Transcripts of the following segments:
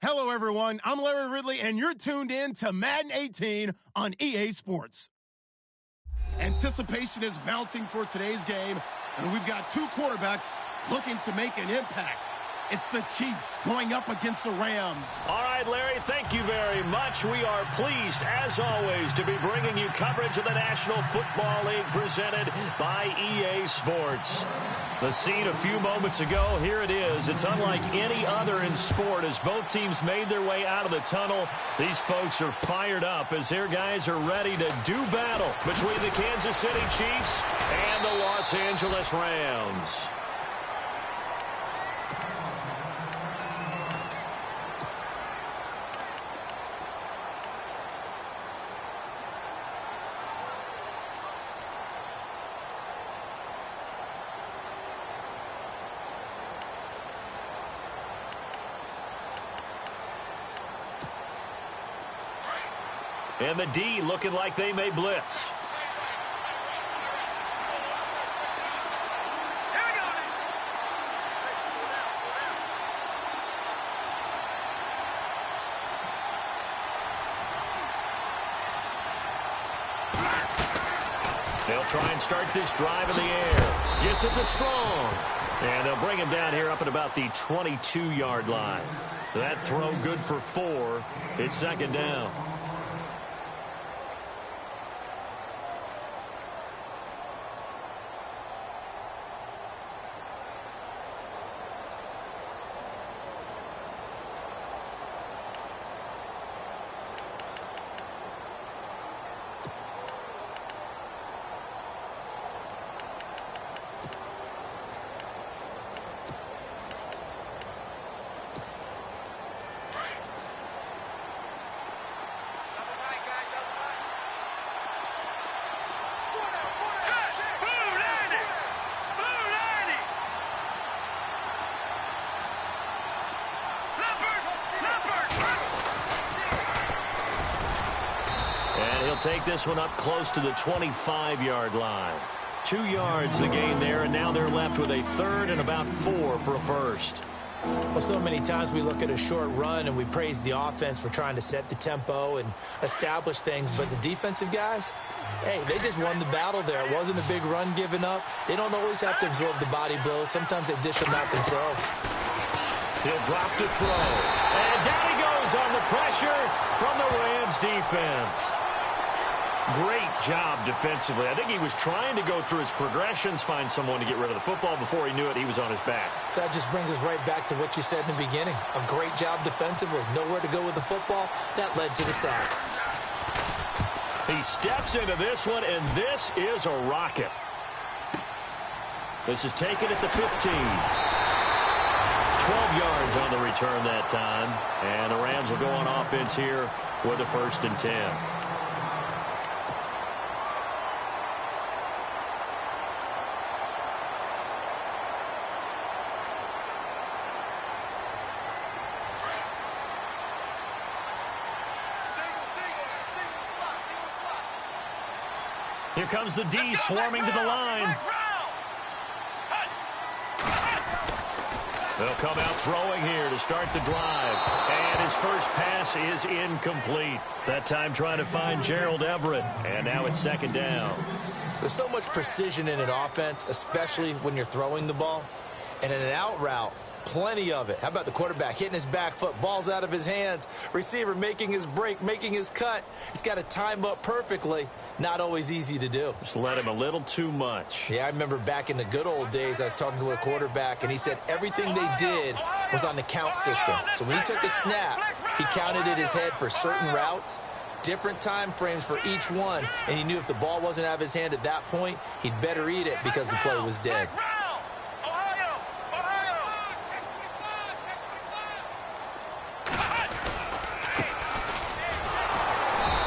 Hello, everyone. I'm Larry Ridley, and you're tuned in to Madden 18 on EA Sports. Anticipation is mounting for today's game, and we've got two quarterbacks looking to make an impact. It's the Chiefs going up against the Rams. All right, Larry, thank you very much. We are pleased, as always, to be bringing you coverage of the National Football League presented by EA Sports. The scene a few moments ago, here it is. It's unlike any other in sport as both teams made their way out of the tunnel. These folks are fired up as their guys are ready to do battle between the Kansas City Chiefs and the Los Angeles Rams. And the D looking like they may blitz. They'll try and start this drive in the air. Gets it to Strong. And they'll bring him down here up at about the 22-yard line. That throw good for 4. It's second down. Take this one up close to the 25-yard line. 2 yards the gain there, and now they're left with a third and about 4 for a first. Well, so many times we look at a short run and we praise the offense for trying to set the tempo and establish things, but the defensive guys, hey, they just won the battle there. It wasn't a big run given up. They don't always have to absorb the body blows. Sometimes they dish them out themselves. He'll drop to throw. And down he goes on the pressure from the Rams defense. Great job defensively. I think he was trying to go through his progressions, find someone to get rid of the football. Before he knew it, he was on his back. So that just brings us right back to what you said in the beginning. A great job defensively. Nowhere to go with the football. That led to the sack. He steps into this one, and this is a rocket. This is taken at the 15. 12 yards on the return that time. And the Rams will go on offense here with a 1st and 10. Here comes the D swarming to the line. They'll come out throwing here to start the drive. And his first pass is incomplete. That time trying to find Gerald Everett. And now it's second down. There's so much precision in an offense, especially when you're throwing the ball. And in an out route, plenty of it. How about the quarterback hitting his back foot, balls out of his hands, receiver making his break, making his cut. He's got to time up perfectly. Not always easy to do. Just let him a little too much. Yeah, I remember back in the good old days, I was talking to a quarterback, and he said everything they did was on the count system. So when he took a snap, he counted in his head for certain routes, different time frames for each one, and he knew if the ball wasn't out of his hand at that point, he'd better eat it because the play was dead.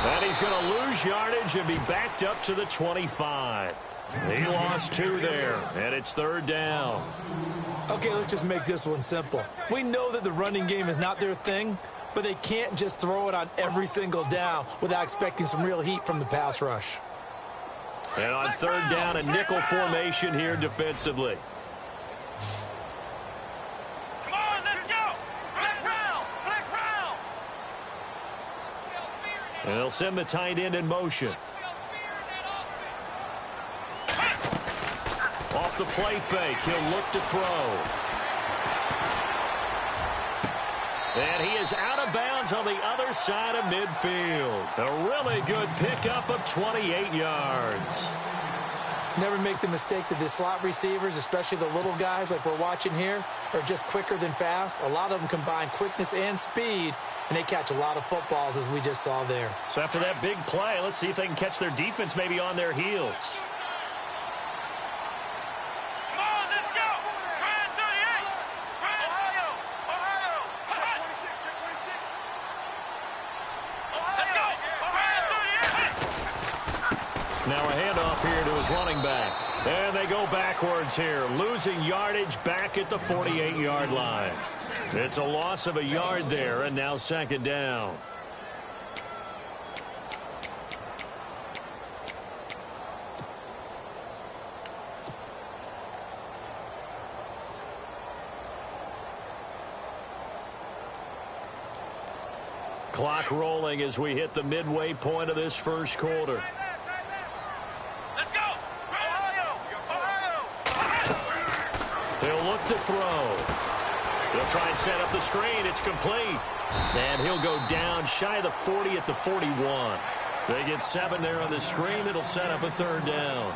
And he's going to lose yardage and be backed up to the 25. He lost 2 there, and it's 3rd down. Okay, let's just make this one simple. We know that the running game is not their thing, but they can't just throw it on every single down without expecting some real heat from the pass rush. And on 3rd down, a nickel formation here defensively. Come on, let's go! Flex round! Flex round! And they'll send the tight end in motion. Off the play fake, he'll look to throw. And he is out of bounds on the other side of midfield. A really good pickup of 28 yards. Never make the mistake that the slot receivers, especially the little guys like we're watching here, are just quicker than fast. A lot of them combine quickness and speed, and they catch a lot of footballs, as we just saw there. So after that big play, let's see if they can catch their defense maybe on their heels. Now a handoff here to his running back. And they go backwards here, losing yardage back at the 48-yard line. It's a loss of a yard there, and now second down. Clock rolling as we hit the midway point of this first quarter. He'll look to throw. He'll try and set up the screen. It's complete. And he'll go down shy of the 40 at the 41. They get 7 there on the screen. It'll set up a third down.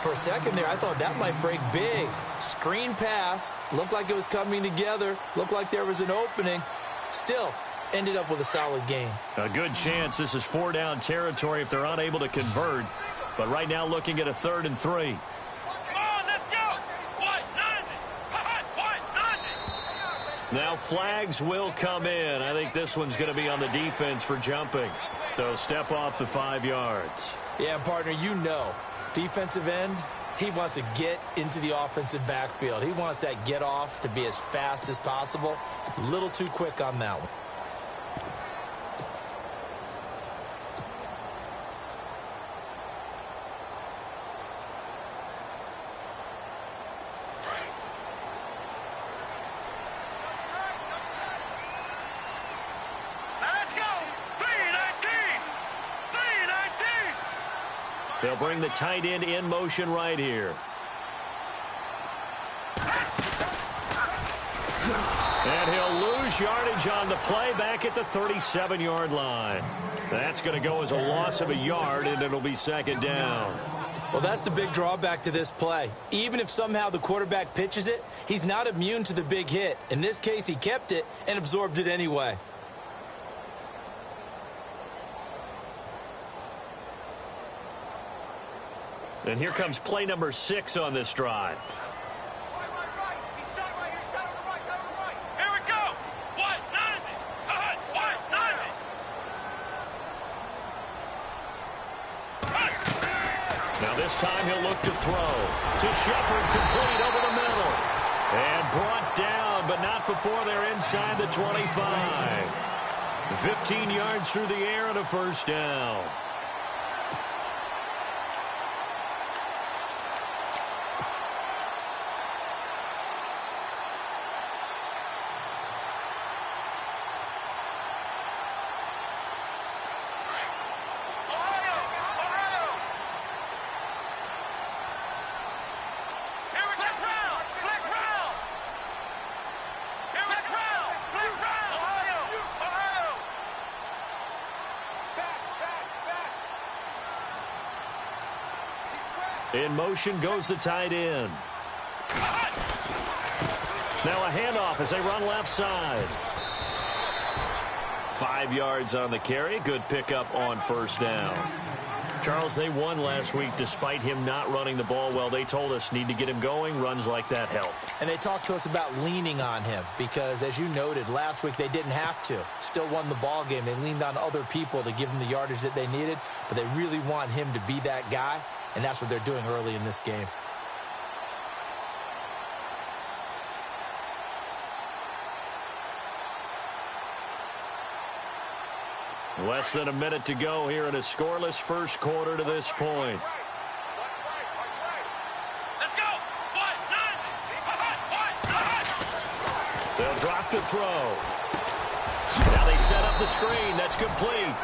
For a second there, I thought that might break big. Screen pass. Looked like it was coming together. Looked like there was an opening. Still, ended up with a solid game. A good chance this is 4-down territory if they're unable to convert. But right now looking at a 3rd and 3. Now flags will come in. I think this one's going to be on the defense for jumping. They'll step off the 5 yards. Yeah, partner, you know, defensive end, he wants to get into the offensive backfield. He wants that get off to be as fast as possible. A little too quick on that one. They'll bring the tight end in motion right here. And he'll lose yardage on the play back at the 37-yard line. That's going to go as a loss of a yard, and it'll be second down. Well, that's the big drawback to this play. Even if somehow the quarterback pitches it, he's not immune to the big hit. In this case, he kept it and absorbed it anyway. And here comes play number 6 on this drive. Here we go. Now this time he'll look to throw. To Shepard, complete over the middle. And brought down, but not before they're inside the 25. 15 yards through the air and a first down. In motion goes the tight end. Now a handoff as they run left side. 5 yards on the carry. Good pickup on first down. Charles, they won last week despite him not running the ball well. They told us need to get him going. Runs like that help. And they talked to us about leaning on him because, as you noted, last week they didn't have to. Still won the ball game. They leaned on other people to give them the yardage that they needed, but they really want him to be that guy, and that's what they're doing early in this game. Less than a minute to go here in a scoreless first quarter to this point. Let's go. They'll drop the throw. Now they set up the screen. That's complete.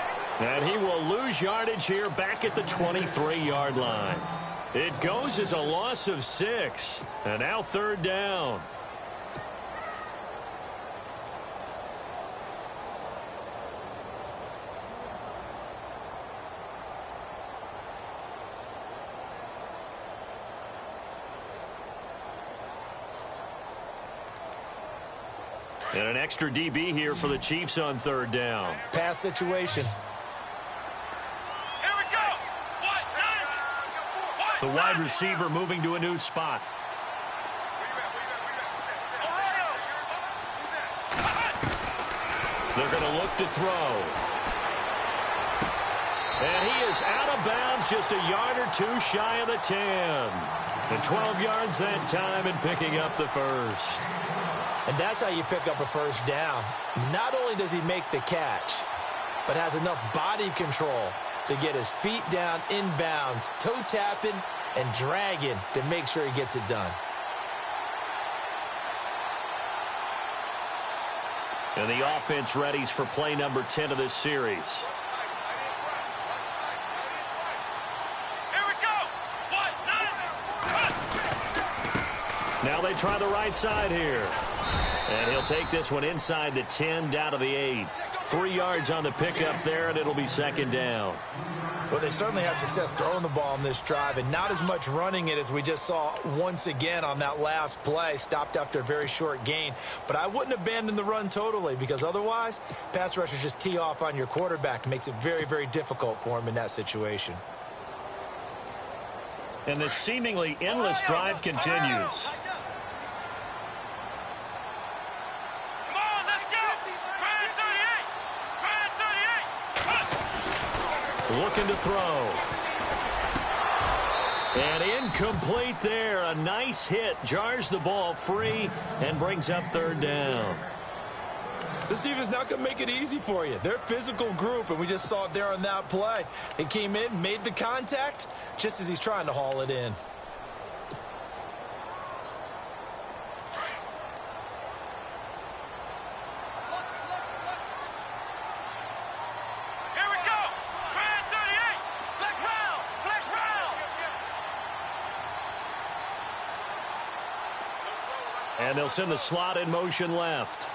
And he will lose yardage here back at the 23-yard line. It goes as a loss of 6. And now 3rd down. And an extra DB here for the Chiefs on 3rd down. Pass situation. Here we go. The wide receiver moving to a new spot. They're going to look to throw. And he is out of bounds, just a yard or two shy of the 10. And 12 yards that time and picking up the first. And that's how you pick up a 1st down. Not only does he make the catch, but has enough body control to get his feet down inbounds, toe tapping and dragging to make sure he gets it done. And the offense readies for play number 10 of this series. Here we go. Now they try the right side here. And he'll take this one inside the 10, down to the 8. 3 yards on the pickup there, and it'll be 2nd down. Well, they certainly had success throwing the ball on this drive, and not as much running it as we just saw once again on that last play. Stopped after a very short gain. But I wouldn't abandon the run totally, because otherwise, pass rushers just tee off on your quarterback. Makes it very, very difficult for him in that situation. And the seemingly endless drive continues. Looking to throw. And incomplete there. A nice hit. Jars the ball free and brings up 3rd down. This defense is not going to make it easy for you. They're a physical group, and we just saw it there on that play. They came in, made the contact, just as he's trying to haul it in. And they'll send the slot in motion left.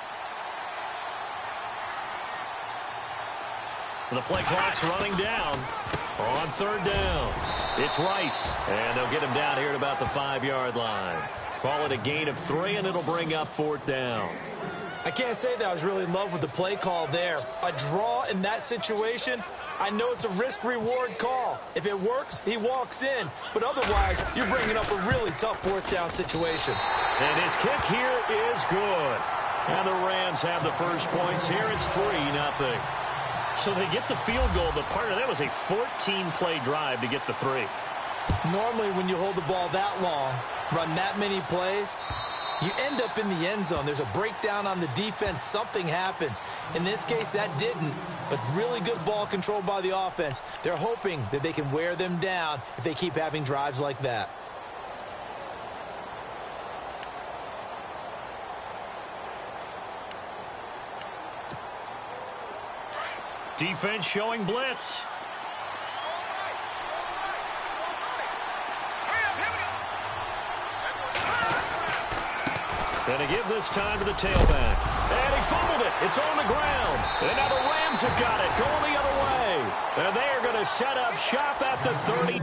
The play clock's running down on 3rd down. It's Rice, and they'll get him down here at about the 5-yard line. Call it a gain of 3, and it'll bring up 4th down. I can't say that I was really in love with the play call there. A draw in that situation, I know it's a risk-reward call. If it works, he walks in. But otherwise, you're bringing up a really tough 4th down situation. And his kick here is good. And the Rams have the first points here. It's 3-0. So they get the field goal, but part of that was a 14-play drive to get the 3. Normally, when you hold the ball that long, run that many plays, you end up in the end zone. There's a breakdown on the defense. Something happens. In this case, that didn't. But really good ball control by the offense. They're hoping that they can wear them down if they keep having drives like that. Defense showing blitz. And to give this time to the tailback. And he fumbled it. It's on the ground. And now the Rams have got it going the other way. And they are going to set up shop at the 30.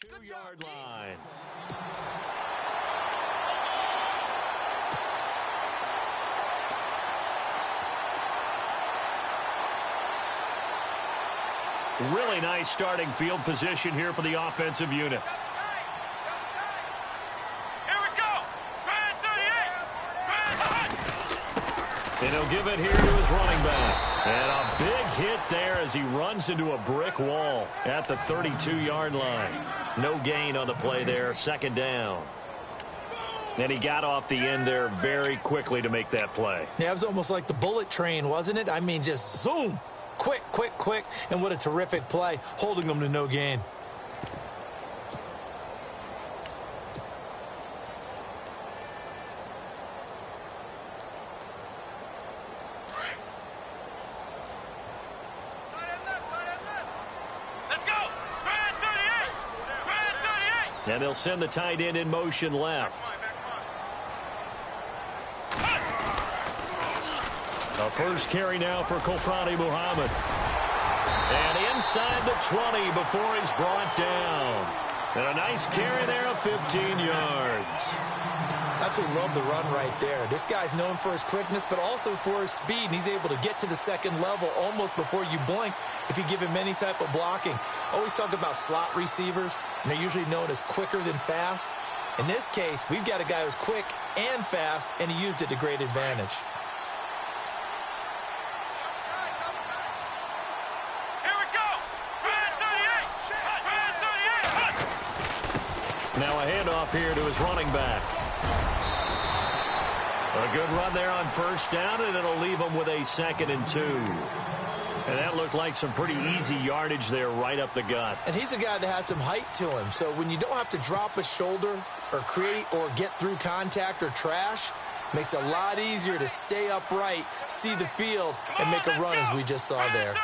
Two-yard line. Really nice starting field position here for the offensive unit. Here we go. Brand 38. And he'll give it here to his running back. And a big hit there as he runs into a brick wall at the 32-yard line. No gain on the play there. 2nd down. And he got off the end there very quickly to make that play. Yeah, it was almost like the bullet train, wasn't it? I mean, just zoom. Quick, quick, quick. And what a terrific play, holding them to no gain. And they'll send the tight end in motion left. A first carry now for Kofrani Muhammad. And inside the 20 before he's brought down. And a nice carry there of 15 yards. Absolutely love the run right there. This guy's known for his quickness, but also for his speed. And he's able to get to the second level almost before you blink if you give him any type of blocking. Always talk about slot receivers, and they're usually known as quicker than fast. In this case, we've got a guy who's quick and fast, and he used it to great advantage. Now a handoff here to his running back. A good run there on first down, and it'll leave him with a 2nd and 2. And that looked like some pretty easy yardage there right up the gut. And he's a guy that has some height to him, so when you don't have to drop a shoulder or create or get through contact or trash, makes it a lot easier to stay upright, see the field, and make a run as we just saw there.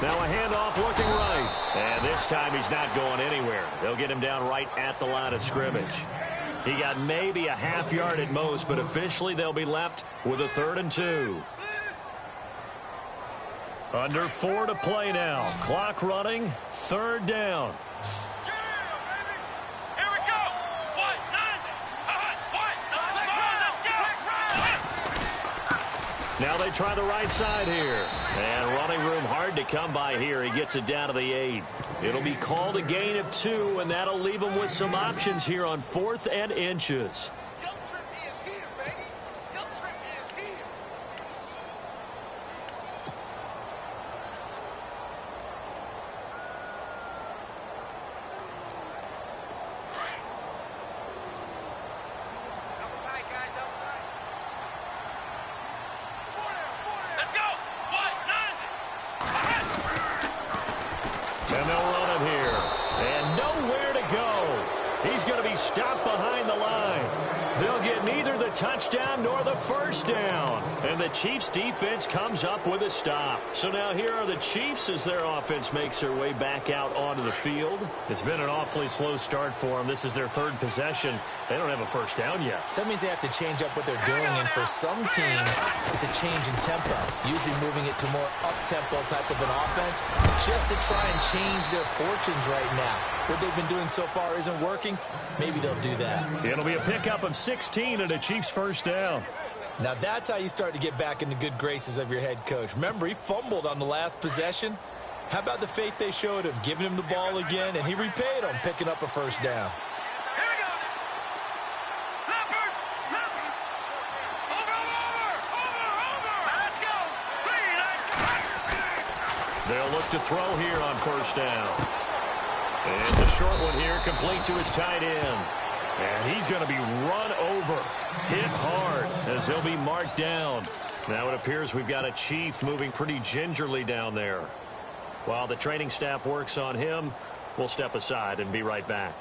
Now a handoff looking right. And this time he's not going anywhere. They'll get him down right at the line of scrimmage. He got maybe a half yard at most, but officially they'll be left with a 3rd and 2. Under 4 to play now. Clock running. 3rd down. Now they try the right side here. And running room hard to come by here. He gets it down to the 8. It'll be called a gain of 2, and that'll leave him with some options here on 4th and inches. And they'll run him here. And nowhere to go. He's going to be stopped behind the line. They'll get neither the touchdown nor the first down. And the Chiefs' defense comes up with a stop. So now here are the Chiefs as their offense makes their way back out onto the field. It's been an awfully slow start for them. This is their 3rd possession. They don't have a first down yet. So that means they have to change up what they're doing, and for some teams, it's a change in tempo, usually moving it to more up-tempo type of an offense, just to try and change their fortunes right now. What they've been doing so far isn't working. Maybe they'll do that. It'll be a pickup of 16 and a Chiefs first down. Now that's how you start to get back in the good graces of your head coach. Remember, he fumbled on the last possession. How about the faith they showed him, giving him the ball again, and he repaid them, picking up a first down. They'll look to throw here on first down. And it's a short one here, complete to his tight end. And he's going to be run over, hit hard, as he'll be marked down. Now it appears we've got a Chief moving pretty gingerly down there. While the training staff works on him, we'll step aside and be right back.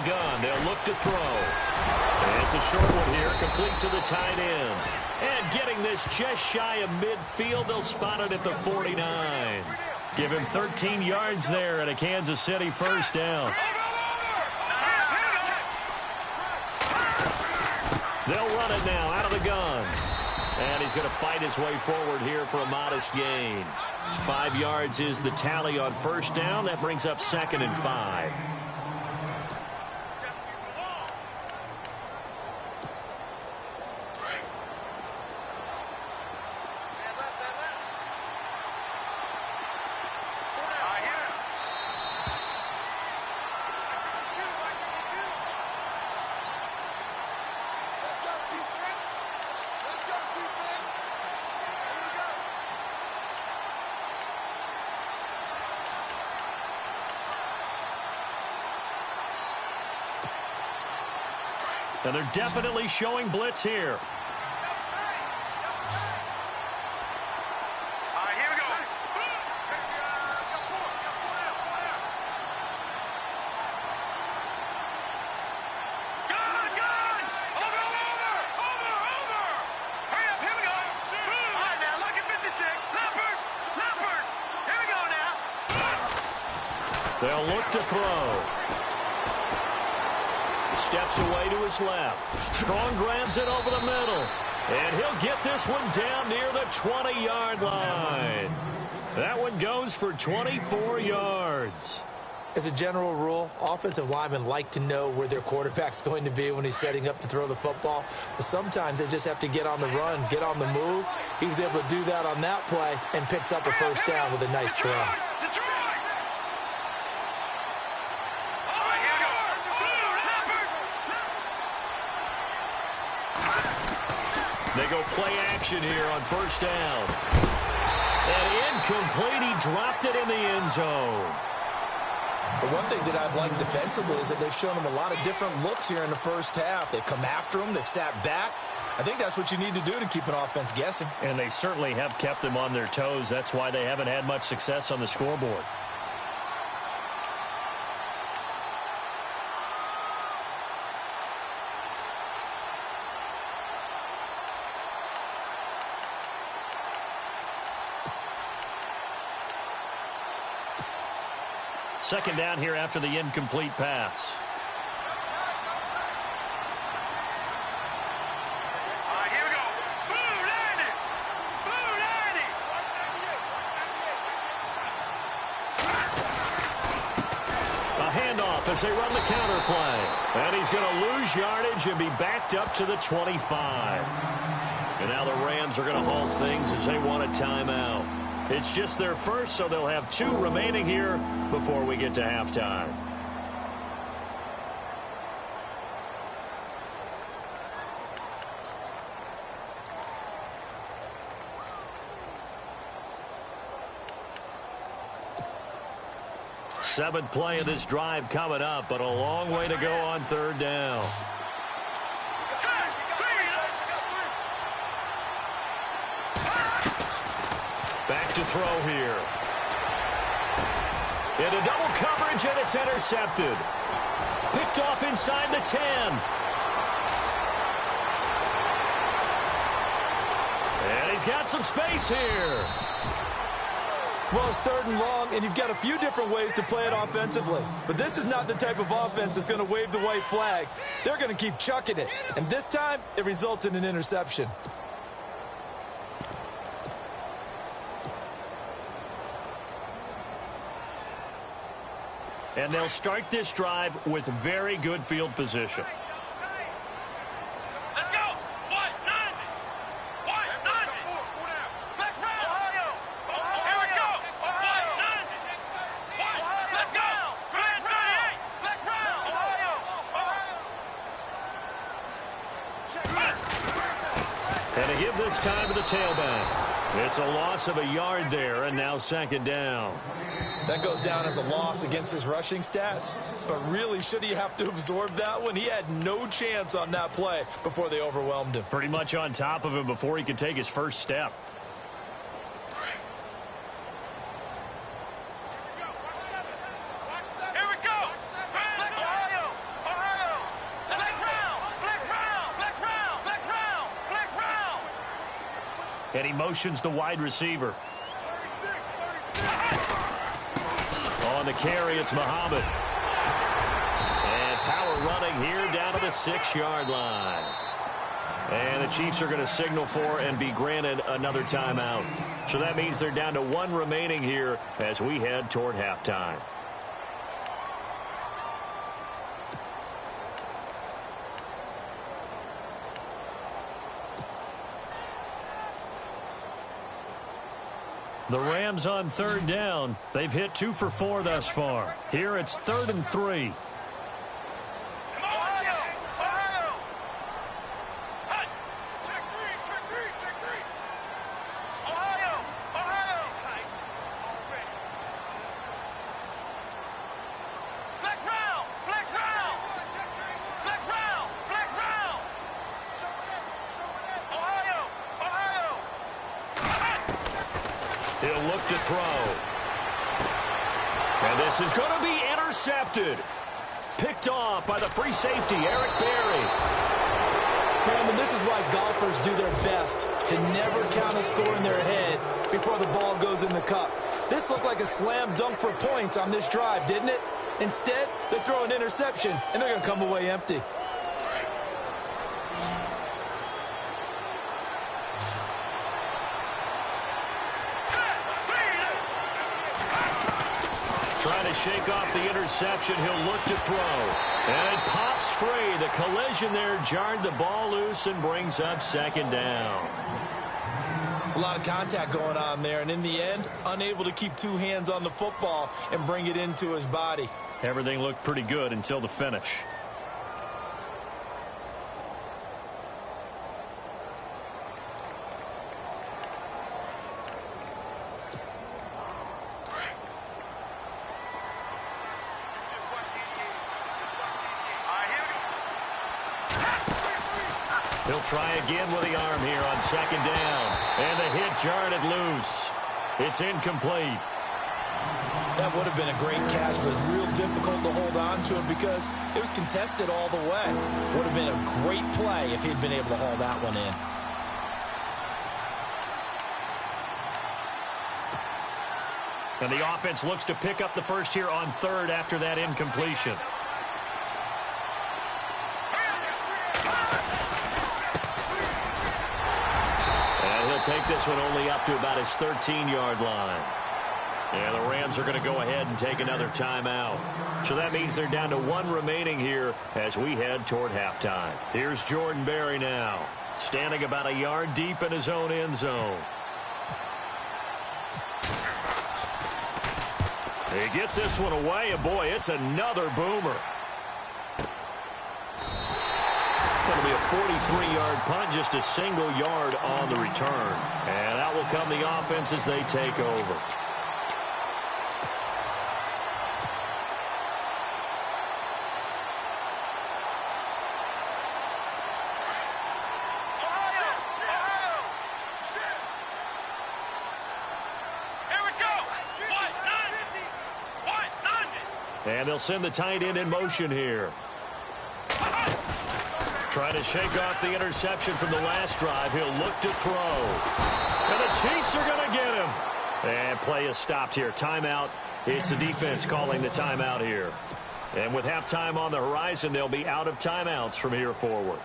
Gun. They'll look to throw. And it's a short one here, complete to the tight end. And getting this just shy of midfield, they'll spot it at the 49. Give him 13 yards there and a Kansas City first down. They'll run it now out of the gun. And he's going to fight his way forward here for a modest gain. 5 yards is the tally on first down. That brings up 2nd and 5. And they're definitely showing blitz here. They'll look to throw. Steps away to his left. Strong grabs it over the middle. And he'll get this one down near the 20-yard line. That one goes for 24 yards. As a general rule, offensive linemen like to know where their quarterback's going to be when he's setting up to throw the football. But sometimes they just have to get on the run, get on the move. He was able to do that on that play and picks up a first down with a nice throw. They go play action here on first down. And incomplete. He dropped it in the end zone. But one thing that I've liked defensively is that they've shown him a lot of different looks here in the first half. They've come after him. They've sat back. I think that's what you need to do to keep an offense guessing. And they certainly have kept them on their toes. That's why they haven't had much success on the scoreboard. Second down here after the incomplete pass. Here we go. Boo, 90. Boo, 90. A handoff as they run the counter play. And he's going to lose yardage and be backed up to the 25. And now the Rams are going to halt things as they want a timeout. It's just their first, so they'll have 2 remaining here before we get to halftime. Seventh play of this drive coming up, but a long way to go on third down. Back to throw here. Into double coverage, and it's intercepted. Picked off inside the 10. And he's got some space here. Well, it's third and long, and you've got a few different ways to play it offensively. But this is not the type of offense that's going to wave the white flag. They're going to keep chucking it. And this time, it results in an interception. And they'll start this drive with very good field position. Let's go. 190. 190. Let's round. Ohio. Here we go. 190. Let's go. Grand 38. Let's round. Ohio. And to give this time to the tailback. It's a loss of a yard there, and now second down. That goes down as a loss against his rushing stats. But really, should he have to absorb that one? He had no chance on that play before they overwhelmed him. Pretty much on top of him before he could take his first step. Here we go. Ohio. Ohio. Flex round. Flex round. Flex round. Flex round. Flex round. And he motions the wide receiver. On the carry, it's Muhammad. And power running here down to the 6-yard line. And the Chiefs are going to signal for and be granted another timeout. So that means they're down to 1 remaining here as we head toward halftime. The Rams on third down. They've hit 2 for 4 thus far. Here it's 3rd and 3. Ohio. Ohio. Hut. Check 3. Check 3. Check 3. Ohio. Ohio. Flex round. Flex round. Flex round. Flex round. to throw. And this is going to be intercepted. Picked off by the free safety, Eric Berry. Brandon, this is why golfers do their best to never count a score in their head before the ball goes in the cup. This looked like a slam dunk for points on this drive, didn't it? Instead, they throw an interception, and they're going to come away empty. Trying to shake off the interception. He'll look to throw. And it pops free. The collision there jarred the ball loose and brings up second down. It's a lot of contact going on there, and in the end, unable to keep two hands on the football and bring it into his body. Everything looked pretty good until the finish. He'll try again with the arm here on second down. And the hit jarred it loose. It's incomplete. That would have been a great catch, but it was real difficult to hold on to it because it was contested all the way. Would have been a great play if he'd been able to haul that one in. And the offense looks to pick up the first here on third after that incompletion. And he'll take this one only up to about his 13-yard line. And the Rams are going to go ahead and take another timeout. So that means they're down to one remaining here as we head toward halftime. Here's Jordan Berry now, standing about a yard deep in his own end zone. He gets this one away, and boy, it's another boomer. Going to be a 43-yard punt, just a single yard on the return. And out will come the offense as they take over. And they'll send the tight end in motion here. Trying to shake off the interception from the last drive. He'll look to throw. And the Chiefs are going to get him. And play is stopped here. Timeout. It's the defense calling the timeout here. And with halftime on the horizon, they'll be out of timeouts from here forward.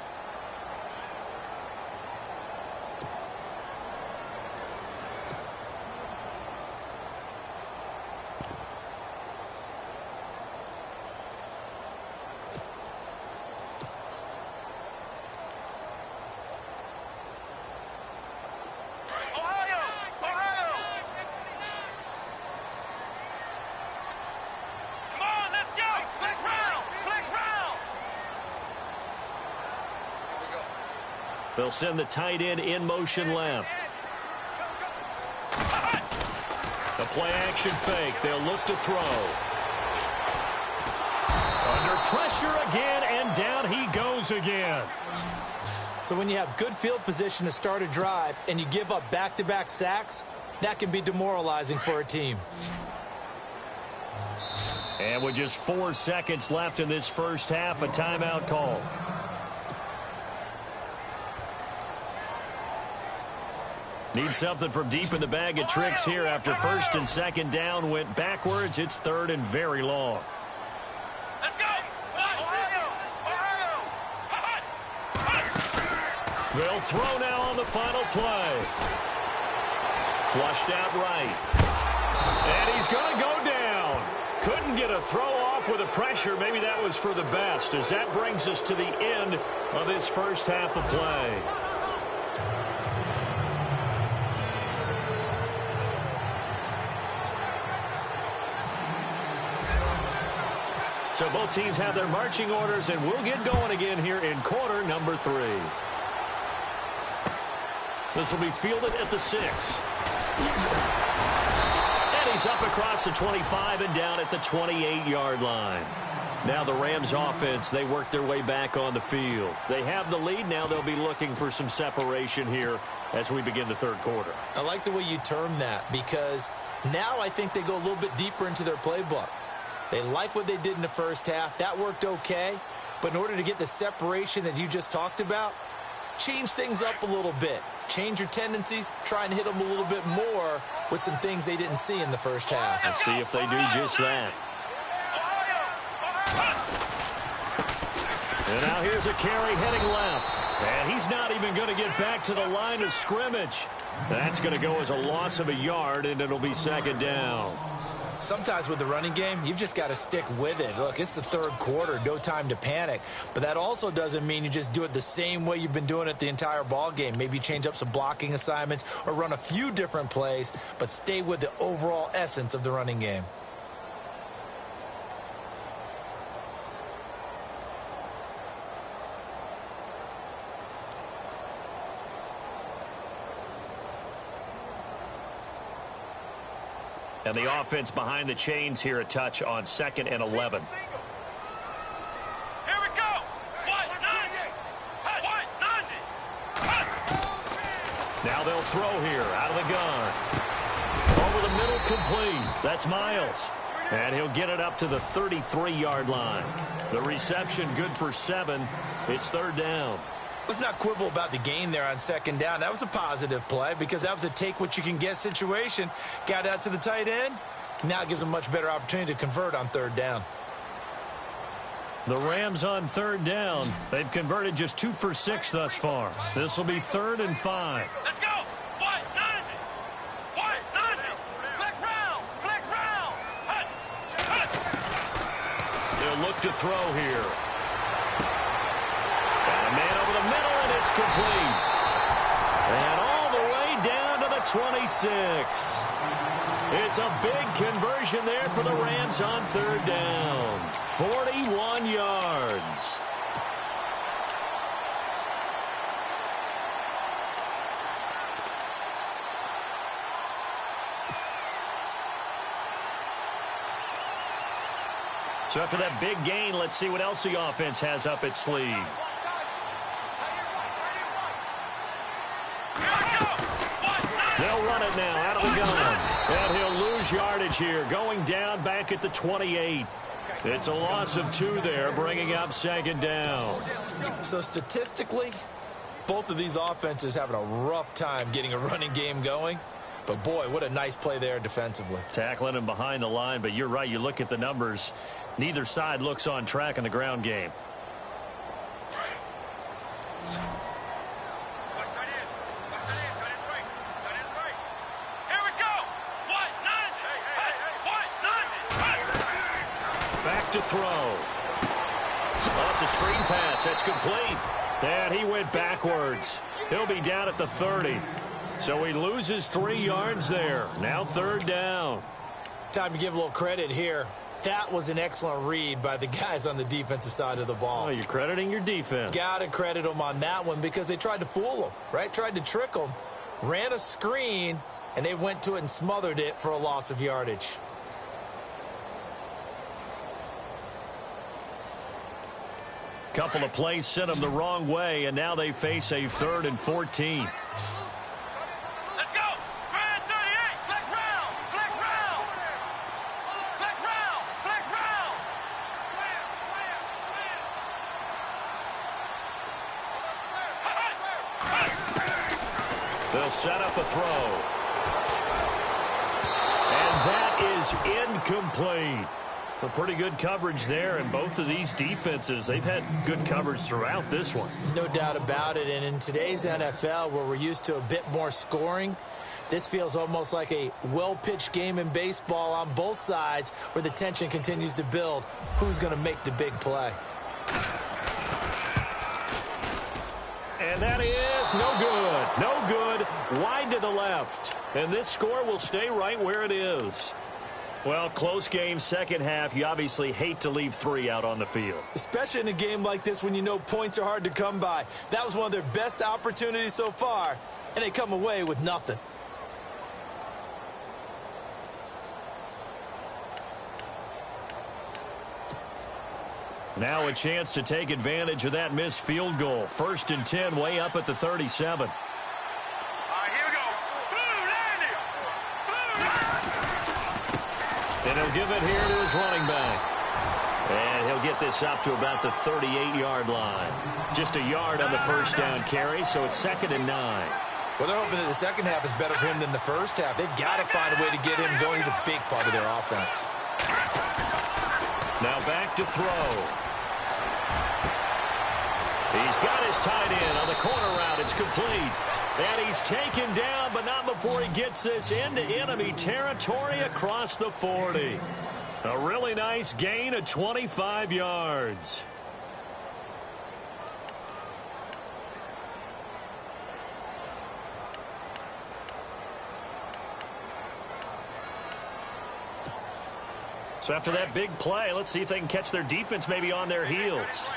They'll send the tight end in motion left. The play action fake. They'll look to throw. Under pressure again, and down he goes again. So when you have good field position to start a drive and you give up back-to-back sacks, that can be demoralizing for a team. And with just 4 seconds left in this first half, a timeout call. Need something from deep in the bag of tricks here after first and second down went backwards. It's third and very long. Let's go! They'll throw now on the final play. Flushed out right. And he's going to go down. Couldn't get a throw off with the pressure. Maybe that was for the best, as that brings us to the end of this first half of play. So both teams have their marching orders, and we'll get going again here in quarter number 3. This will be fielded at the 6. And he's up across the 25 and down at the 28-yard line. Now the Rams offense, they work their way back on the field. They have the lead. Now they'll be looking for some separation here as we begin the third quarter. I like the way you term that, because now I think they go a little bit deeper into their playbook. They like what they did in the first half. That worked okay. But in order to get the separation that you just talked about, change things up a little bit. Change your tendencies, try and hit them a little bit more with some things they didn't see in the first half. Let's see if they do just that. And now here's a carry heading left. And he's not even going to get back to the line of scrimmage. That's going to go as a loss of a yard, and it'll be second down. Sometimes with the running game, you've just got to stick with it. Look, it's the third quarter, no time to panic. But that also doesn't mean you just do it the same way you've been doing it the entire ball game. Maybe change up some blocking assignments or run a few different plays, but stay with the overall essence of the running game. And the offense behind the chains here, a touch on 2nd and 11. Here we go. 190. Now they'll throw here out of the gun. Over the middle, complete. That's Miles. And he'll get it up to the 33-yard line. The reception good for 7. It's third down. Let's not quibble about the gain there on second down. That was a positive play because that was a take-what-you-can-get situation. Got out to the tight end. Now it gives them a much better opportunity to convert on third down. The Rams on third down. They've converted just 2 for 6 thus far. This will be 3rd and 5. Let's go. 190. 190. Flex round. Flex round. They'll look to throw here. A man over the middle, and it's complete. And all the way down to the 26. It's a big conversion there for the Rams on third down. 41 yards. So after that big gain, let's see what else the offense has up its sleeve. They'll run it now out of the gun. And he'll lose yardage here, going down back at the 28. It's a loss of 2 there, bringing up second down. So statistically, both of these offenses having a rough time getting a running game going. But, boy, what a nice play there defensively. Tackling him behind the line, but you're right. You look at the numbers. Neither side looks on track in the ground game. Back to throw. Oh, it's a screen pass. That's complete. And he went backwards. He'll be down at the 30. So he loses 3 yards there. Now third down. Time to give a little credit here. That was an excellent read by the guys on the defensive side of the ball. Oh, you're crediting your defense. Got to credit them on that one because they tried to fool them, right? Tried to trick them. Ran a screen, and they went to it and smothered it for a loss of yardage. Couple of plays sent them the wrong way, and now they face a 3rd and 14. Let's go. Grand 38. Flex round. Flex round. Flex round. Flex round. They'll set up a throw. And that is incomplete. A pretty good coverage there, and both of these defenses, they've had good coverage throughout this one. No doubt about it, and in today's NFL, where we're used to a bit more scoring, this feels almost like a well-pitched game in baseball on both sides where the tension continues to build. Who's going to make the big play? And that is no good. No good. Wide to the left. And this score will stay right where it is. Well, close game, second half. You obviously hate to leave 3 out on the field. Especially in a game like this when you know points are hard to come by. That was one of their best opportunities so far, and they come away with nothing. Now a chance to take advantage of that missed field goal. 1st and 10, way up at the 37. All right, here we go. And he'll give it here to his running back. And he'll get this up to about the 38-yard line. Just a yard on the first down carry, so it's 2nd and 9. Well, they're hoping that the second half is better for him than the first half. They've got to find a way to get him going. He's a big part of their offense. Now back to throw. He's got his tight end on the corner route. It's complete. And he's taken down, but not before he gets this into enemy territory across the 40. A really nice gain of 25 yards. So after that big play, let's see if they can catch their defense maybe on their heels.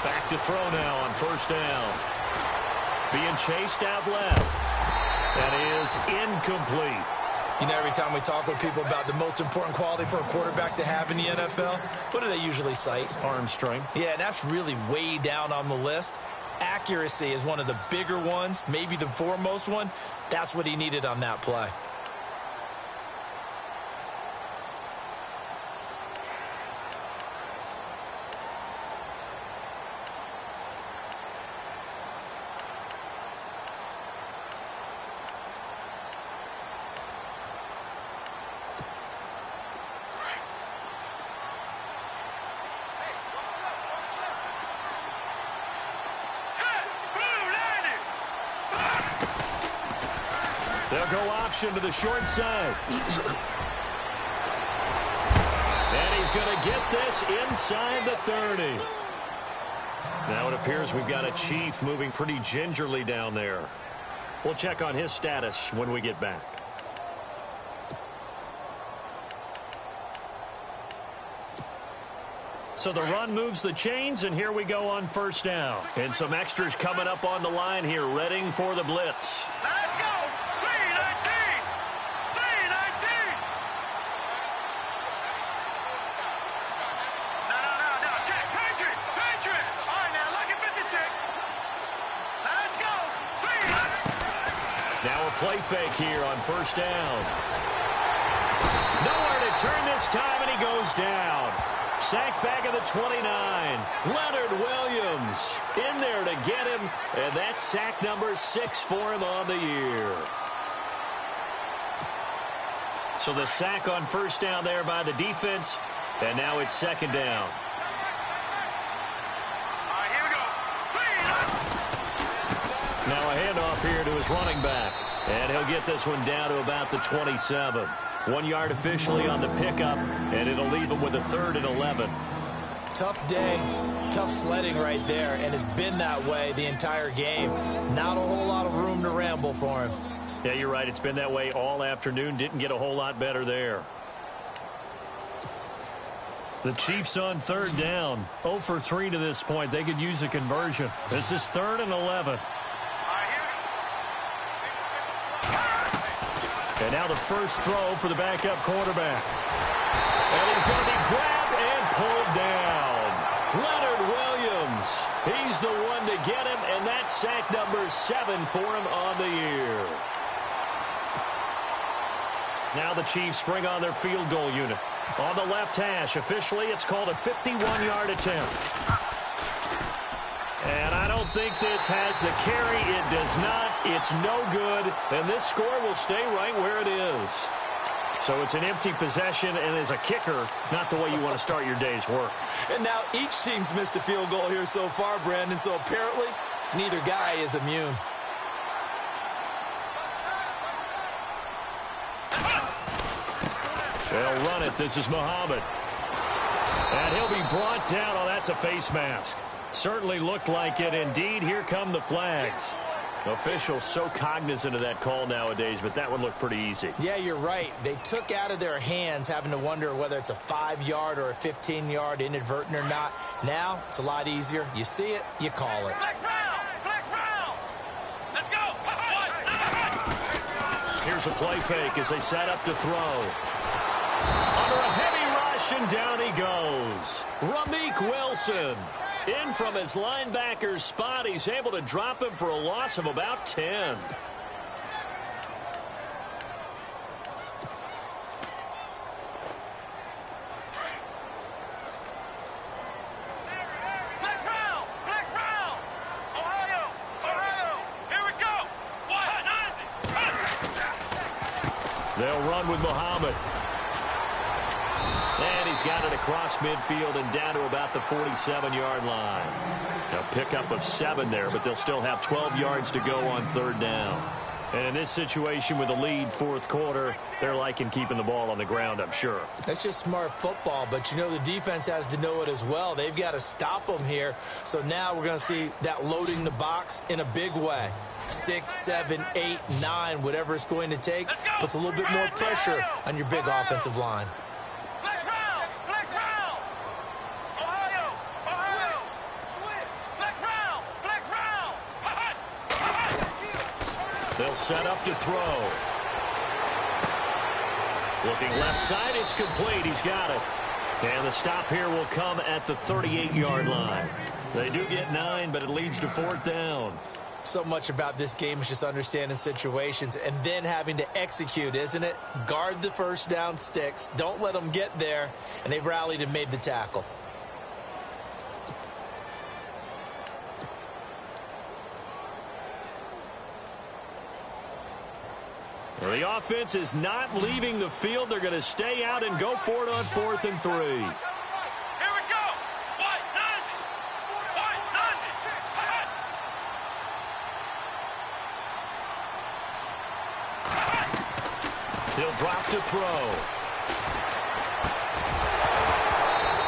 Back to throw now on first down. Being chased out left. That is incomplete. You know, every time we talk with people about the most important quality for a quarterback to have in the NFL, what do they usually cite? Arm strength. Yeah, and that's really way down on the list. Accuracy is one of the bigger ones, maybe the foremost one. That's what he needed on that play. They'll go option to the short side. And he's going to get this inside the 30. Now it appears we've got a Chief moving pretty gingerly down there. We'll check on his status when we get back. So the run moves the chains, and here we go on first down. And some extras coming up on the line here, readying for the blitz. Let's go. 319. 319. No. Check. Patriots. All right, now look at 56. Let's go. 3. Now a play fake here on first down. Nowhere to turn this time, and he goes down. Sacked back at the 29. Leonard Williams in there to get him, and that's sack number 6 for him on the year. So the sack on first down there by the defense, and now it's second down. All right, here we go. 3. Now a handoff here to his running back, and he'll get this one down to about the 27. 1 yard officially on the pickup, and it'll leave him with a 3rd and 11. Tough day, tough sledding right there, and it's been that way the entire game. Not a whole lot of room to ramble for him. Yeah, you're right. It's been that way all afternoon. Didn't get a whole lot better there. The Chiefs on 3rd down. 0 for 3 to this point. They could use a conversion. This is 3rd and 11. And now the first throw for the backup quarterback. And he's going to be grabbed and pulled down. Leonard Williams. He's the one to get him, and that's sack number 7 for him on the year. Now the Chiefs bring on their field goal unit. On the left hash, officially it's called a 51-yard attempt. And I don't think this has the carry. It does not. It's no good. And this score will stay right where it is. So it's an empty possession, and as a kicker, not the way you want to start your day's work. And now each team's missed a field goal here so far, Brandon, so apparently neither guy is immune. They'll run it. This is Muhammad. And he'll be brought down. Oh, that's a face mask. Certainly looked like it. Indeed, here come the flags. Officials so cognizant of that call nowadays, but that one looked pretty easy. Yeah, you're right. They took out of their hands having to wonder whether it's a 5-yard or a 15-yard inadvertent or not. Now, it's a lot easier. You see it, you call it. Flex round. Here's a play fake as they set up to throw. Under a heavy rush, and down he goes. Ramik Wilson. In from his linebacker's spot. He's able to drop him for a loss of about 10. They'll run with Muhammad. And he's got it across midfield and down to about the 47-yard line. A pickup of 7 there, but they'll still have 12 yards to go on third down. And in this situation with a lead fourth quarter, they're liking keeping the ball on the ground, I'm sure. That's just smart football, but you know the defense has to know it as well. They've got to stop them here. So now we're going to see that loading the box in a big way. 6, 7, 8, 9, whatever it's going to take, puts a little bit more pressure on your big offensive line. They'll set up to throw. Looking left side, it's complete. He's got it. And the stop here will come at the 38-yard line. They do get 9, but it leads to fourth down. So much about this game is just understanding situations and then having to execute, isn't it? Guard the first down sticks. Don't let them get there. And they've rallied and made the tackle. Well, the offense is not leaving the field. They're going to stay out and go for it on 4th and 3. He'll drop to throw.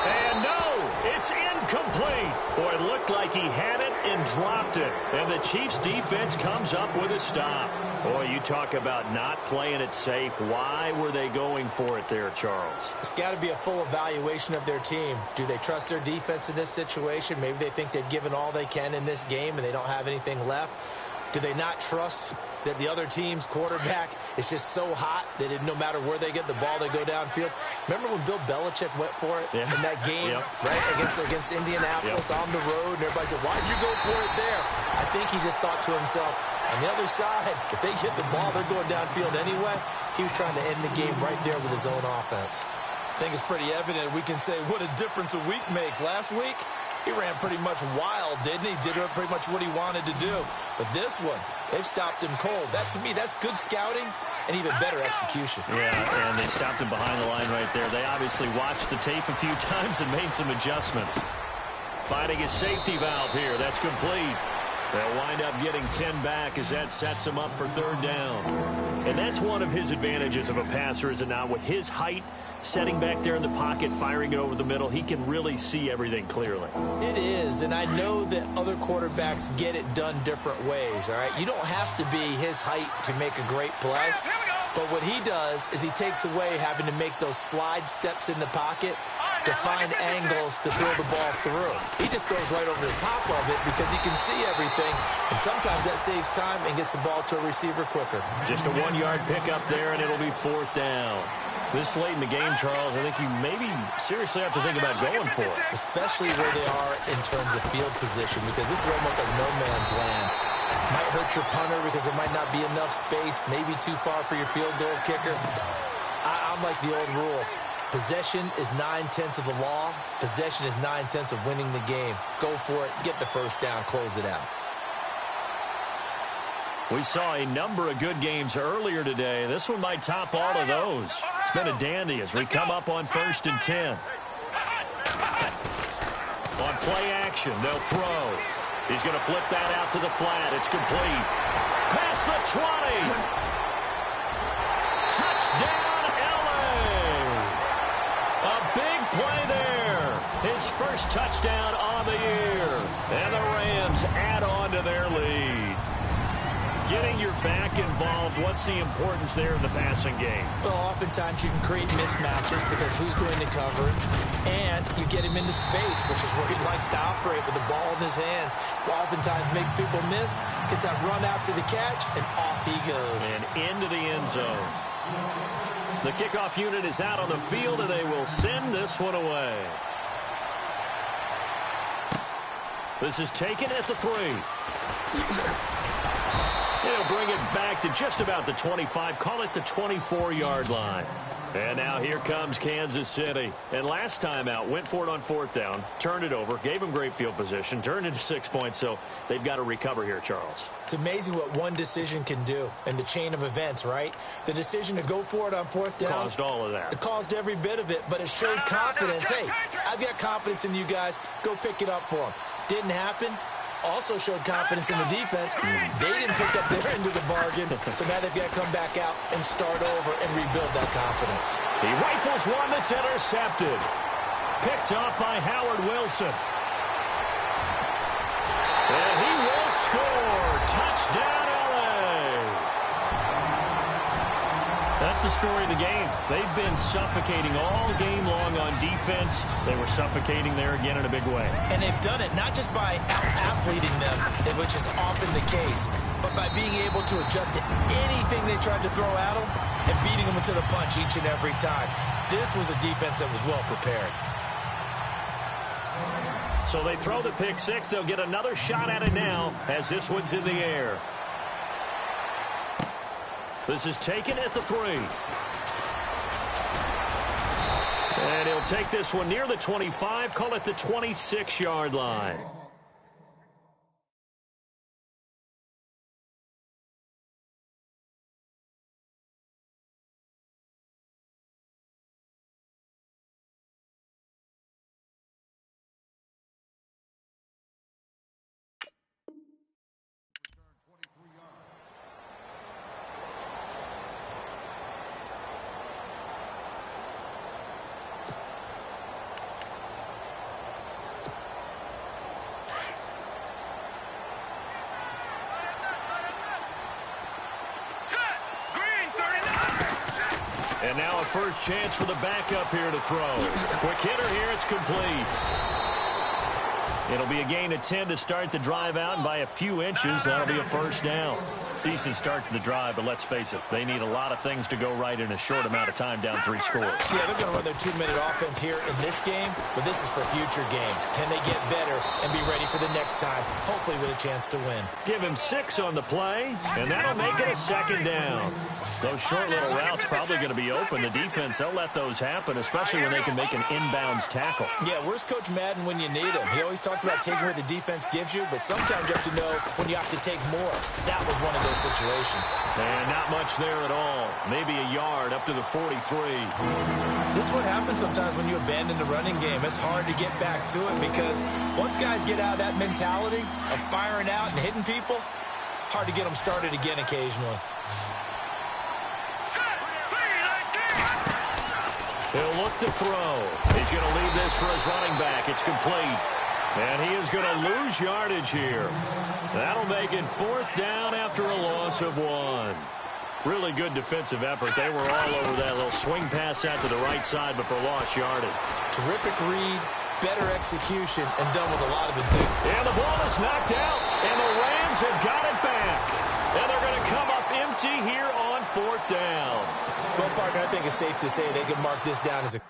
And no, it's incomplete. Boy, it looked like he had it and dropped it. And the Chiefs defense comes up with a stop. Boy, you talk about not playing it safe. Why were they going for it there, Charles? It's got to be a full evaluation of their team. Do they trust their defense in this situation? Maybe they think they've given all they can in this game and they don't have anything left. Do they not trust that the other team's quarterback is just so hot that no matter where they get the ball, they go downfield? Remember when Bill Belichick went for it in that game, right, against Indianapolis on the road, and everybody said, why'd you go for it there? I think he just thought to himself, on the other side, if they get the ball, they're going downfield anyway. He was trying to end the game right there with his own offense. I think it's pretty evident. We can say what a difference a week makes. Last week, he ran pretty much wild, didn't he? Did pretty much what he wanted to do. But this one, they've stopped him cold. That, to me, that's good scouting and even better execution. Yeah, and they stopped him behind the line right there. They obviously watched the tape a few times and made some adjustments. Finding his safety valve here. That's complete. They'll wind up getting 10 back as that sets him up for third down. And that's one of his advantages of a passer, is it not? With his height, setting back there in the pocket, firing it over the middle, he can really see everything clearly. It is, and I know that other quarterbacks get it done different ways, all right? You don't have to be his height to make a great play. But what he does is he takes away having to make those slide steps in the pocket to find angles to throw the ball through. He just throws right over the top of it because he can see everything, and sometimes that saves time and gets the ball to a receiver quicker. Just a 1-yard pickup there, and it'll be fourth down. This late in the game, Charles, I think you maybe seriously have to think about going for it. Especially where they are in terms of field position, because this is almost like no man's land. Might hurt your punter because there might not be enough space, maybe too far for your field goal kicker. I'm like the old rule. Possession is 9/10 of the law. Possession is 9/10 of winning the game. Go for it. Get the first down. Close it out. We saw a number of good games earlier today. This one might top all of those. It's been a dandy as we come up on 1st and 10. On play action, they'll throw. He's going to flip that out to the flat. It's complete. Past the 20. Touchdown, LA. A big play there. His first touchdown on the year. And the Rams add on to their lead. Getting your back involved, what's the importance there in the passing game? Well, oftentimes you can create mismatches because who's going to cover it, and you get him into space, which is where he likes to operate with the ball in his hands. Oftentimes makes people miss, gets that run after the catch, and off he goes. And into the end zone. The kickoff unit is out on the field, and they will send this one away. This is taken at the 3. He'll bring it back to just about the 25, call it the 24-yard line. And now here comes Kansas City. And last time out, went for it on 4th down, turned it over, gave him great field position, turned into 6 points, so they've got to recover here, Charles. It's amazing what one decision can do in the chain of events, right? The decision to go for it on 4th down. Caused all of that. It caused every bit of it, but it showed confidence. Hey, I've got confidence in you guys. Go pick it up for them. Didn't happen. Also showed confidence in the defense. They didn't pick up their end of the bargain, so now they've got to come back out and start over and rebuild that confidence. He rifles one that's intercepted. Picked up by Howard Wilson. And he will score. Touchdown, LA. That's the story of the game. They've been suffocating all game long on defense. They were suffocating there again in a big way. And they've done it not just by out-athleting them, which is often the case, but by being able to adjust to anything they tried to throw at them and beating them into the punch each and every time. This was a defense that was well prepared. So they throw the pick 6. They'll get another shot at it now as this one's in the air. This is taken at the 3. And he'll take this one near the 25, call it the 26-yard line. And now a first chance for the backup here to throw. Quick hitter here, it's complete. It'll be a gain of 10 to start the drive out, and by a few inches, that'll be a first down. Decent start to the drive, but let's face it, they need a lot of things to go right in a short amount of time, down 3 scores. Yeah, they're going to run their 2-minute offense here in this game, but this is for future games. Can they get better and be ready for the next time, hopefully with a chance to win? Give him 6 on the play, and that'll make it a second down. Those short little routes probably going to be open. The defense, they'll let those happen, especially when they can make an inbounds tackle. Yeah, where's Coach Madden when you need him? He always talked about taking what the defense gives you, but sometimes you have to know when you have to take more. That was one of those situations. And not much there at all. Maybe a yard up to the 43. This is what happens sometimes when you abandon the running game. It's hard to get back to it because once guys get out of that mentality of firing out and hitting people, hard to get them started again occasionally. He'll look to throw. He's going to leave this for his running back. It's complete. And he is going to lose yardage here. That'll make it 4th down after a loss of 1. Really good defensive effort. They were all over that little swing pass out to the right side, but for lost yardage. Terrific read, better execution, and done with a lot of enthusiasm. And the ball is knocked out, and the Rams have got it back. And they're going to come up empty here on 4th down. Well, partner, I think it's safe to say they can mark this down as a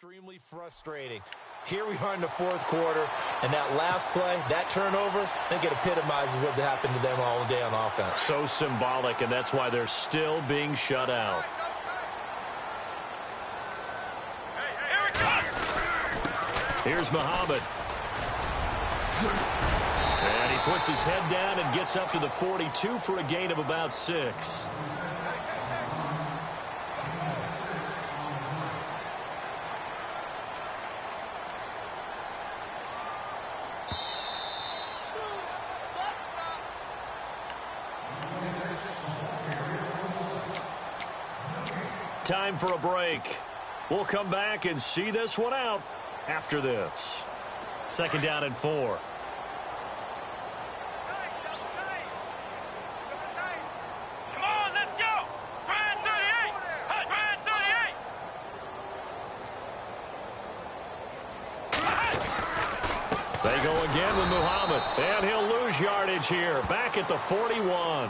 extremely frustrating. Here we are in the 4th quarter, and that last play, that turnover, I think it epitomizes what happened to them all day on offense. So symbolic, and that's why they're still being shut out. Here's Muhammad. And he puts his head down and gets up to the 42 for a gain of about 6. Time for a break. We'll come back and see this one out after this. Second down and 4. Come on, let's go. Try and 38. Try and 38. They go again with Muhammad, and he'll lose yardage here, back at the 41.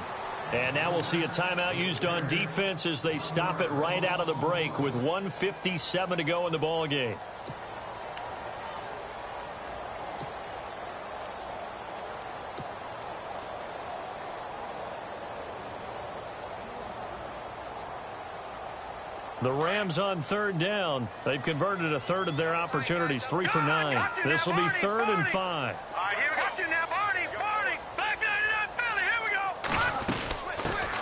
And now we'll see a timeout used on defense as they stop it right out of the break with 1:57 to go in the ball game. The Rams on third down. They've converted a third of their opportunities, 3 for 9. This will be 3rd and 5. All right, here we got you now, Barney. Black 99 Philly, here we go.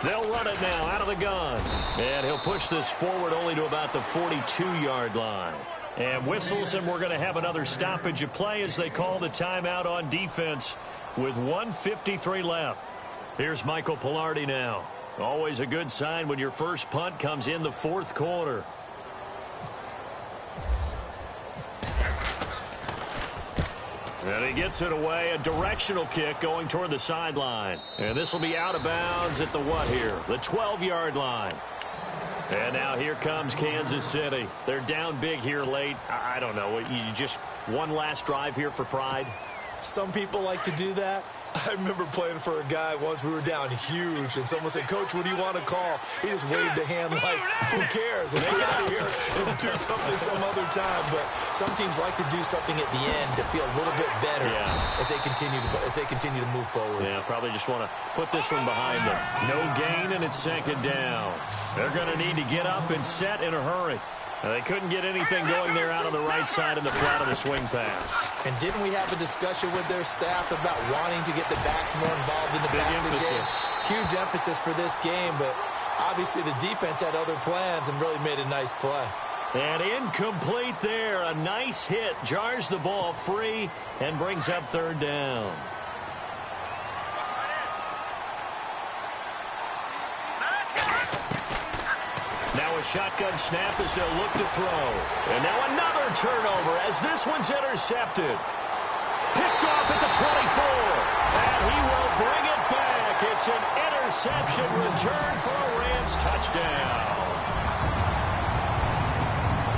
They'll run it now out of the gun. And he'll push this forward only to about the 42-yard line. And whistles, and we're going to have another stoppage of play as they call the timeout on defense with 1:53 left. Here's Michael Pilardi now. Always a good sign when your first punt comes in the 4th quarter. And he gets it away, a directional kick going toward the sideline. And this will be out of bounds at the what here? The 12-yard line. And now here comes Kansas City. They're down big here late. I don't know. You just one last drive here for pride? Some people like to do that. I remember playing for a guy once. We were down huge, and someone said, "Coach, what do you want to call?" He just waved a hand like, "Who cares? Let's get out of here and do something some other time." But some teams like to do something at the end to feel a little bit better as they continue to move forward. Yeah, probably just want to put this one behind them. No gain, and it's 2nd down. They're going to need to get up and set in a hurry. They couldn't get anything going there out on the right side in the flat of the swing pass. And didn't we have a discussion with their staff about wanting to get the backs more involved in the passing game? Huge emphasis for this game, but obviously the defense had other plans and really made a nice play. And incomplete there. A nice hit. Jars the ball free and brings up 3rd down. Now a shotgun snap as they'll look to throw. And now another turnover as this one's intercepted. Picked off at the 24. And he will bring it back. It's an interception return for a Rams touchdown.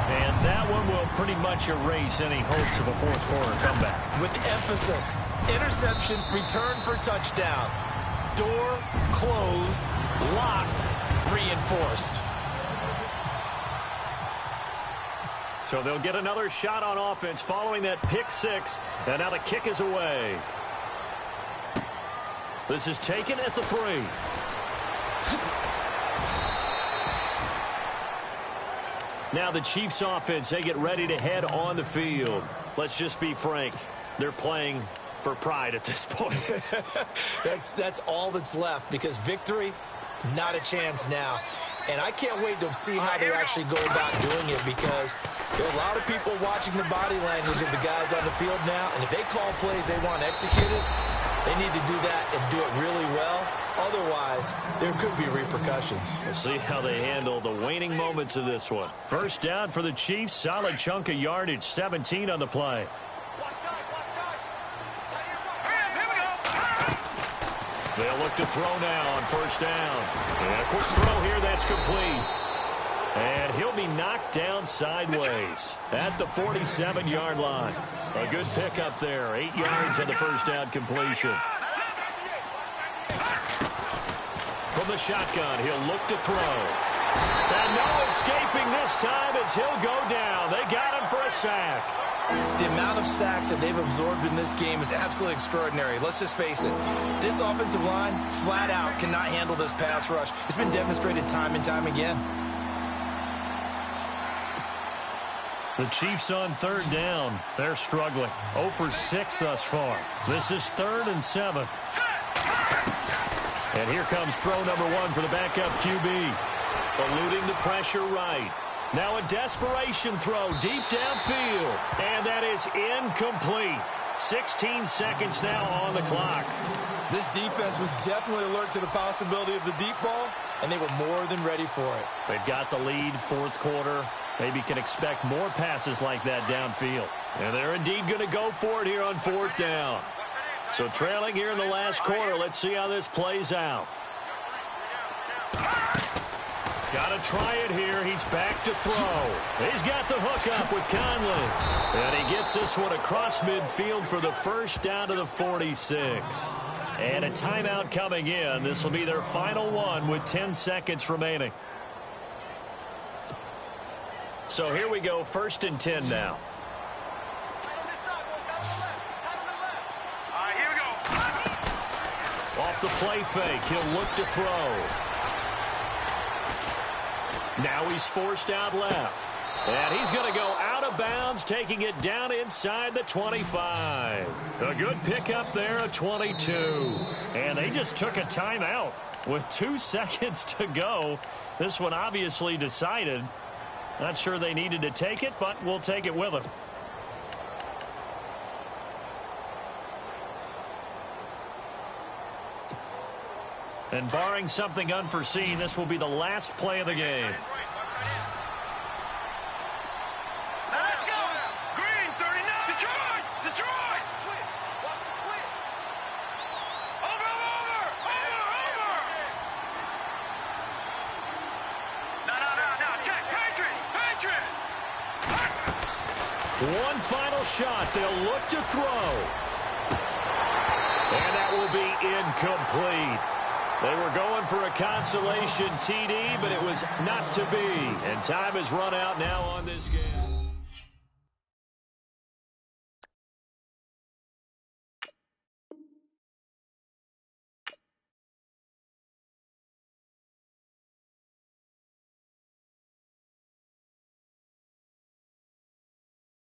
And that one will pretty much erase any hopes of a 4th quarter comeback. With emphasis, interception, return for touchdown. Door closed, locked, reinforced. So they'll get another shot on offense following that pick 6. And now the kick is away. This is taken at the 3. Now the Chiefs offense, they get ready to head on the field. Let's just be frank. They're playing for pride at this point. That's all that's left, because victory, not a chance now. And I can't wait to see how they actually go about doing it, because there are a lot of people watching the body language of the guys on the field now, and if they call plays they want executed, they need to do that and do it really well. Otherwise, there could be repercussions. We'll see how they handle the waning moments of this one. First down for the Chiefs. Solid chunk of yardage. 17 on the play. They'll look to throw now on first down. And a quick throw here that's complete. And he'll be knocked down sideways at the 47-yard line. A good pickup there. 8 yards on the first down completion. From the shotgun, he'll look to throw. And no escaping this time as he'll go down. They got him for a sack. The amount of sacks that they've absorbed in this game is absolutely extraordinary. Let's just face it. This offensive line, flat out, cannot handle this pass rush. It's been demonstrated time and time again. The Chiefs on third down. They're struggling. 0 for 6 thus far. This is 3rd and 7. And here comes throw number 1 for the backup QB. Eluding the pressure right. Now a desperation throw deep downfield. And that is incomplete. 16 seconds now on the clock. This defense was definitely alert to the possibility of the deep ball, and they were more than ready for it. They've got the lead, 4th quarter. Maybe can expect more passes like that downfield. And they're indeed going to go for it here on 4th down. So trailing here in the last quarter. Let's see how this plays out. Got to try it here. He's back to throw. He's got the hook up with Conley. And he gets this one across midfield for the first down to the 46. And a timeout coming in. This will be their final one with 10 seconds remaining. So here we go, 1st and 10 now. Here we go. Off the play fake, he'll look to throw. Now he's forced out left. And he's going to go out of bounds, taking it down inside the 25. A good pickup there, a 22. And they just took a timeout with 2 seconds to go. This one obviously decided. Not sure they needed to take it, but we'll take it with them. And barring something unforeseen, this will be the last play of the game. Now let's go. Green, 39. Detroit. Detroit. Over. Now. Check. Patriot. One final shot. They'll look to throw. And that will be incomplete. They were going for a consolation TD, but it was not to be. And time has run out now on this game.